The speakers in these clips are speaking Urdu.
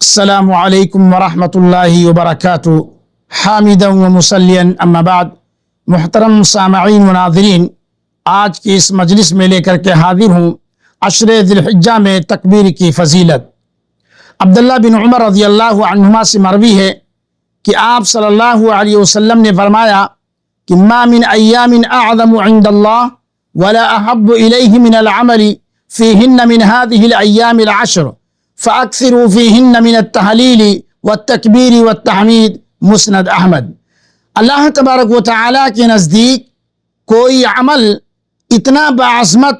السلام علیکم ورحمۃ اللہ وبرکاتہ حامدا و مصلیا اما بعد۔ محترم سامعین و ناظرین، آج کی اس مجلس میں لے کر کے حاضر ہوں عشر ذی الحجہ میں تکبیر کی فضیلت۔ عبداللہ بن عمر رضی اللہ عنہما سے مروی ہے کہ آپ صلی اللہ علیہ وسلم نے فرمایا کہ ما من ایام اعظم عند اللہ ولا احب الیہ من العمل فیہن من هذه الایام العشر فاکثروا فیہن من التحلیل والتکبیر والتحمید۔ مسند احمد۔ اللہ تبارک و تعالیٰ کے نزدیک کوئی عمل اتنا بعظمت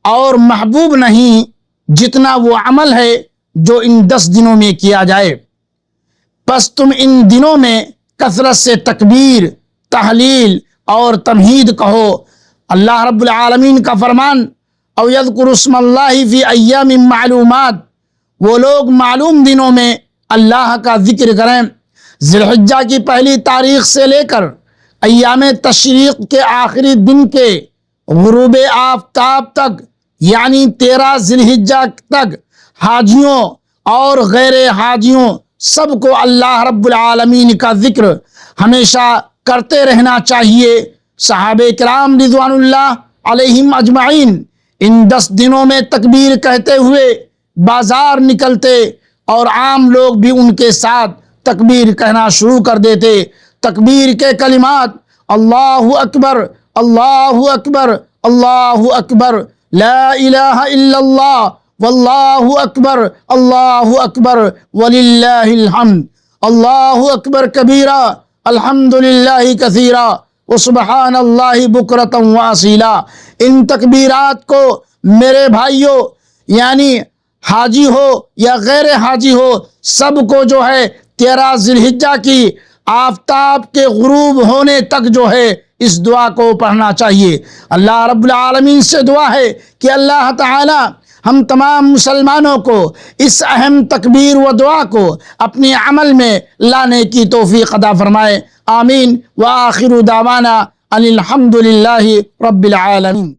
اور محبوب نہیں جتنا وہ عمل ہے جو ان 10 دنوں میں کیا جائے، پس تم ان دنوں میں کثرت سے تکبیر، تحلیل اور تمہید کہو۔ اللہ رب العالمین کا فرمان او یذکر اسم اللہ فی ایام معلومات، وہ لوگ معلوم دنوں میں اللہ کا ذکر کریں۔ ذی الحجہ کی پہلی تاریخ سے لے کر ایام تشریق کے آخری دن کے غروب آفتاب تک، یعنی 13 ذی الحجہ تک، حاجیوں اور غیر حاجیوں سب کو اللہ رب العالمین کا ذکر ہمیشہ کرتے رہنا چاہیے۔ صحابہ کرام رضوان اللہ علیہم اجمعین ان 10 دنوں میں تکبیر کہتے ہوئے بازار نکلتے اور عام لوگ بھی ان کے ساتھ تکبیر کہنا شروع کر دیتے۔ تکبیر کے کلمات اللہ اکبر، اللہ اکبر، اللہ اکبر، لا الہ الا اللہ، واللہ اکبر، اللہ اکبر وللہ الحمد، اللہ اکبر کبیرا، الحمدللہ کثیرا، وسبحان اللہ بکرۃ واصیلا۔ ان تکبیرات کو میرے بھائیوں، یعنی حاجی ہو یا غیر حاجی ہو، سب کو جو ہے 13 ذی الحجہ کی آفتاب کے غروب ہونے تک جو ہے اس دعا کو پڑھنا چاہیے۔ اللہ رب العالمین سے دعا ہے کہ اللہ تعالی ہم تمام مسلمانوں کو اس اہم تکبیر و دعا کو اپنے عمل میں لانے کی توفیق عطا فرمائے۔ آمین۔ وآخر دعوانا ان الحمد للہ رب العالمین۔